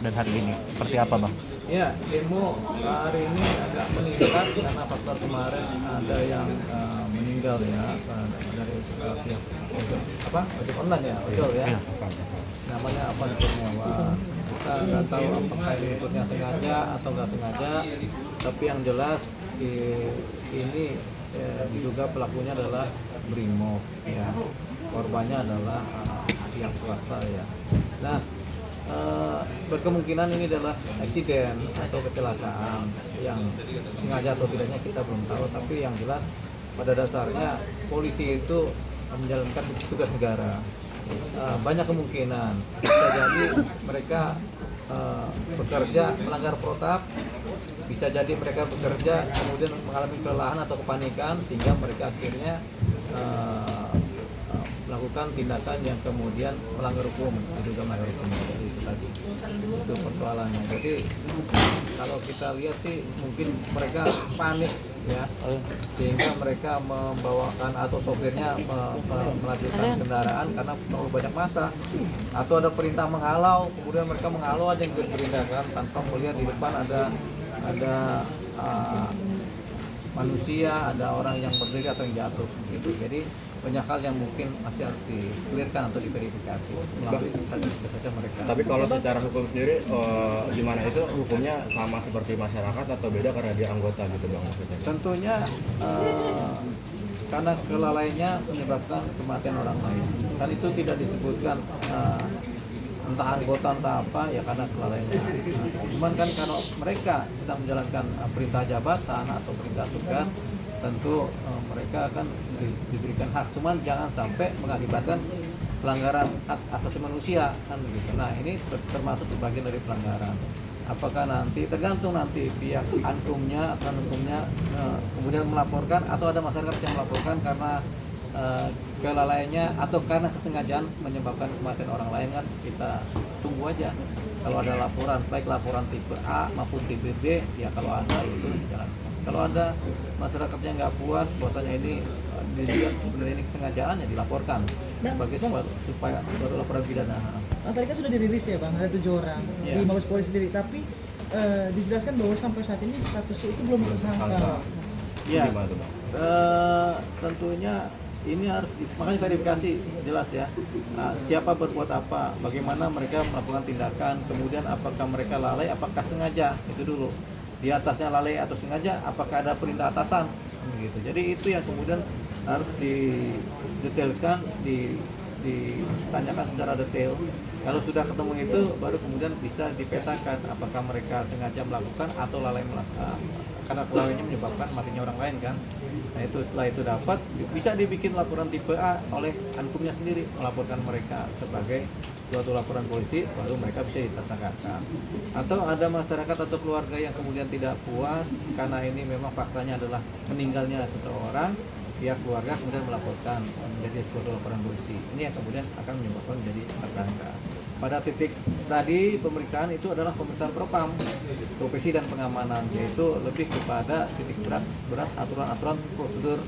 dan hari ini? Seperti apa, Bang? Ya, demo hari ini agak meningkat karena faktor kemarin ada yang meninggal ya dari pihak ojek online ya, ojol ya. Iya. Namanya apa Kurniawan. Kita nggak tahu apakah ini ikutnya sengaja atau nggak sengaja, tapi yang jelas ini diduga pelakunya adalah Brimob ya. Korbannya adalah pihak swasta ya. Nah, berkemungkinan ini adalah eksiden atau kecelakaan yang sengaja atau tidaknya kita belum tahu, tapi yang jelas pada dasarnya polisi itu menjalankan tugas negara. Banyak kemungkinan bisa jadi mereka bekerja melanggar protap, bisa jadi mereka bekerja kemudian mengalami kelelahan atau kepanikan sehingga mereka akhirnya melakukan tindakan yang kemudian melanggar hukum, diduga melanggar hukum. Jadi itu tadi, itu persoalannya. Jadi kalau kita lihat sih mungkin mereka panik ya, sehingga mereka membawakan atau sopirnya melanjutkan kendaraan karena terlalu banyak massa, atau ada perintah menghalau, kemudian mereka menghalau aja yang bertindakan tanpa melihat di depan ada manusia, ada orang yang berdiri atau yang jatuh gitu. Jadi banyak hal yang mungkin masih harus di-clearkan atau diverifikasi melalui saja mereka. Tapi kalau secara hukum sendiri gimana, itu hukumnya sama seperti masyarakat atau beda karena dia anggota gitu Bang? Tentunya karena kelalaiannya menyebabkan kematian orang lain. Kan itu tidak disebutkan entah anggota entah apa ya, karena kelalaiannya. Cuman kan kalau mereka sedang menjalankan perintah jabatan atau perintah tugas, tentu mereka akan diberikan hak, cuman jangan sampai mengakibatkan pelanggaran hak asasi manusia kan begitu. Nah, ini termasuk bagian dari pelanggaran. Apakah nanti tergantung nanti pihak antumnya kemudian melaporkan, atau ada masyarakat yang melaporkan karena kelalaiannya atau karena kesengajaan menyebabkan kematian orang lain, kan kita tunggu aja. Kalau ada laporan, baik laporan tipe A maupun tipe B, ya kalau ada itu dijalankan. Kalau ada masyarakatnya nggak puas, bahwasanya ini dilihat sebenarnya ini kesengajaan, ya dilaporkan sebagai supaya suatu laporan pidana. Tadi kan sudah dirilis ya Bang, ada 7 orang di Mabes Polri sendiri, tapi dijelaskan bahwa sampai saat ini statusnya itu belum tersangka. Ya, tentunya ini harus makanya verifikasi jelas ya, siapa berbuat apa, bagaimana mereka melakukan tindakan, kemudian apakah mereka lalai, apakah sengaja, itu dulu. Di atasnya lalai atau sengaja, apakah ada perintah atasan gitu. Jadi itu yang kemudian harus didetailkan, ditanyakan secara detail. Kalau sudah ketemu itu, baru kemudian bisa dipetakan apakah mereka sengaja melakukan atau lalai melakukan, karena kelalaiannya menyebabkan matinya orang lain kan. Nah, itu setelah itu dapat bisa dibikin laporan tipe A oleh ankumnya sendiri, melaporkan mereka sebagai suatu laporan polisi, baru mereka bisa ditersangkakan. Atau ada masyarakat atau keluarga yang kemudian tidak puas karena ini memang faktanya adalah meninggalnya seseorang, pihak keluarga kemudian melaporkan menjadi suatu laporan polisi. Ini yang kemudian akan menyebabkan menjadi tersangka. Pada titik tadi pemeriksaan itu adalah pemeriksaan propam, profesi dan pengamanan, yaitu lebih kepada titik berat aturan-aturan prosedur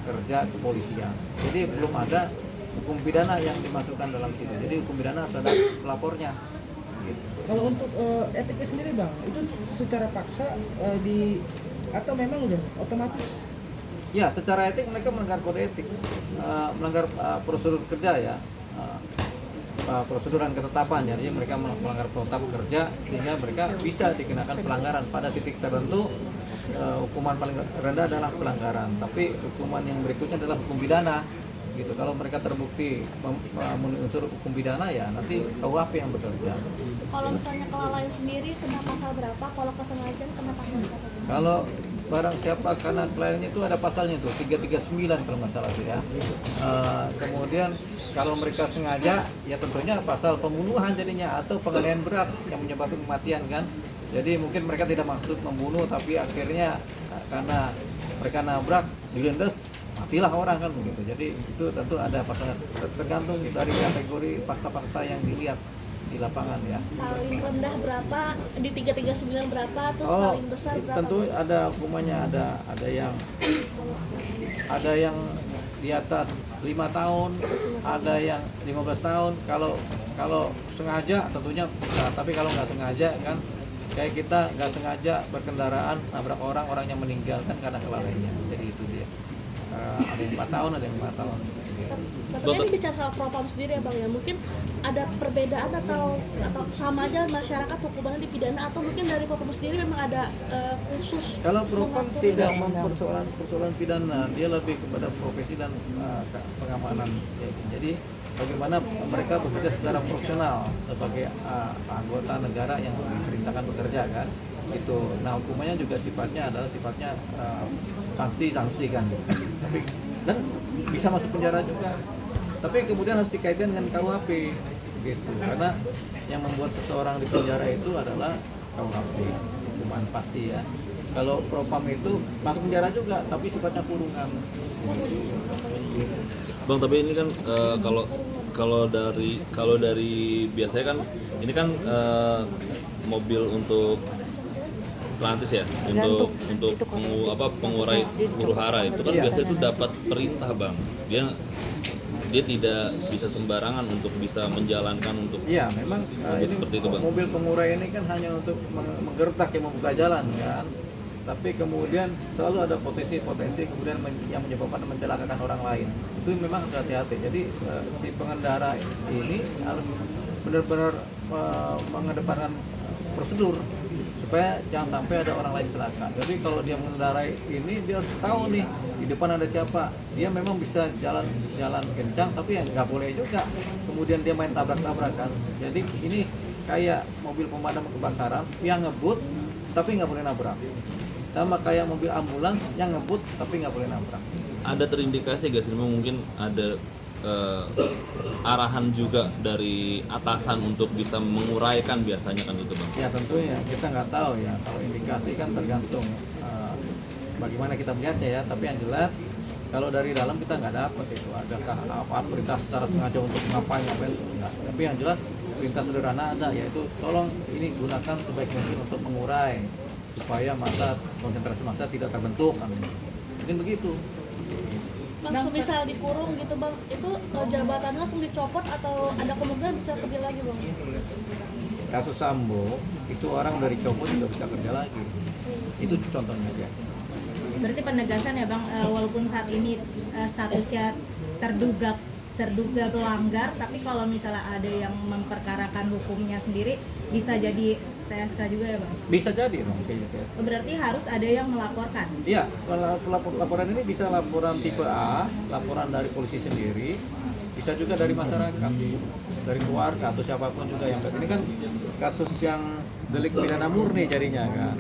kerja kepolisian. Jadi belum ada hukum pidana yang dimasukkan dalam situ. Jadi hukum pidana harus ada pelapornya. Gitu. Kalau untuk etiknya sendiri Bang, itu secara paksa atau memang udah otomatis? Ya, secara etik mereka melanggar kode etik, melanggar prosedur kerja ya. Prosedur dan ketetapan, jadi mereka melanggar protap kerja sehingga mereka bisa dikenakan pelanggaran. Pada titik tertentu hukuman paling rendah adalah pelanggaran, tapi hukuman yang berikutnya adalah hukum pidana gitu. Kalau mereka terbukti memenuhi unsur hukum pidana, ya nanti KUHP yang bekerja. Kalau misalnya kelalaian sendiri kena pasal berapa? Kalau kesengajaan kena pasal berapa? Kalau barang siapa karena kelalaiannya itu ada pasalnya tuh 339 kalau nggak salah ya. Kemudian kalau mereka sengaja, ya tentunya pasal pembunuhan jadinya, atau penganiayaan berat yang menyebabkan kematian kan. Jadi mungkin mereka tidak maksud membunuh, tapi akhirnya karena mereka nabrak, dilindas, matilah orang kan begitu. Jadi itu tentu ada pasal, tergantung dari kategori fakta-fakta yang dilihat di lapangan ya. Paling rendah berapa, di 339 berapa, terus paling besar berapa? Tentu ada hukumannya, ada yang di atas 5 tahun, ada yang 15 tahun. Kalau sengaja tentunya bisa, tapi kalau nggak sengaja kan kayak kita nggak sengaja berkendaraan nabrak orang, orangnya meninggal kan karena kelalaian. Jadi itu dia. Ada yang 4 tahun, ada yang 5 tahun. Tapi ini bicara soal propam sendiri ya bang ya, mungkin ada perbedaan atau sama aja masyarakat hukumannya dipidana, atau mungkin dari propam sendiri memang ada khusus. Kalau propam mengatur tidak ini? persoalan pidana, dia lebih kepada profesi dan pengamanan. Jadi bagaimana mereka bekerja secara profesional sebagai anggota negara yang diperintahkan bekerja kan. Itu. Nah hukumannya juga sifatnya adalah sanksi kan. Tapi dan bisa masuk penjara juga. Tapi kemudian harus dikaitkan dengan KUHP gitu. Karena yang membuat seseorang di penjara itu adalah KUHP, hukuman pasti ya. Kalau propam itu masuk penjara juga, tapi sifatnya kurungan. Bang, tapi ini kan kalau dari biasanya kan ini kan mobil untuk Atlantis ya, untuk pengurai huru hara itu kan biasanya itu dapat perintah bang, dia tidak bisa sembarangan untuk bisa menjalankan untuk Iya, memang ini seperti itu bang. mobil pengurai ini kan hanya untuk menggertak yang membuka jalan kan. Tapi kemudian selalu ada potensi kemudian yang menyebabkan mencelakakan orang lain. Itu memang harus hati-hati. Jadi si pengendara ini harus benar-benar mengedepankan prosedur supaya jangan sampai ada orang lain celaka. Jadi kalau dia mengendarai ini dia harus tahu nih di depan ada siapa. Dia memang bisa jalan kencang tapi yang nggak boleh juga. Kemudian dia main tabrak-tabrakan. Jadi ini kayak mobil pemadam kebakaran yang ngebut tapi nggak boleh nabrak. Sama kayak mobil ambulans yang ngebut tapi nggak boleh nabrak. Ada terindikasi gak sih mungkin ada arahan juga dari atasan untuk bisa menguraikan biasanya kan itu bang? Ya tentunya kita nggak tahu ya, kalau indikasi kan tergantung bagaimana kita melihatnya ya. Tapi yang jelas kalau dari dalam kita nggak dapat itu adakah apa perintah secara sengaja untuk ngapain enggak. Tapi yang jelas perintah sederhana ada, yaitu tolong ini gunakan sebaik mungkin untuk mengurai supaya konsentrasi massa tidak terbentuk kan. Mungkin begitu. Bang, misal dikurung gitu bang, itu jabatannya langsung dicopot atau ada kemungkinan bisa kerja lagi bang? Kasus Sambo itu orang dari copot juga bisa kerja lagi. Itu contohnya aja. Berarti penegasan ya bang, walaupun saat ini statusnya terduga pelanggar, tapi kalau misalnya ada yang memperkarakan hukumnya sendiri bisa jadi TSK juga ya bang? Bisa jadi dong kayak gitu. Berarti harus ada yang melaporkan? Iya, laporan ini bisa laporan tipe A, laporan dari polisi sendiri, bisa juga dari masyarakat, dari keluarga atau siapapun juga yang ini kan kasus yang delik pidana murni jadinya kan.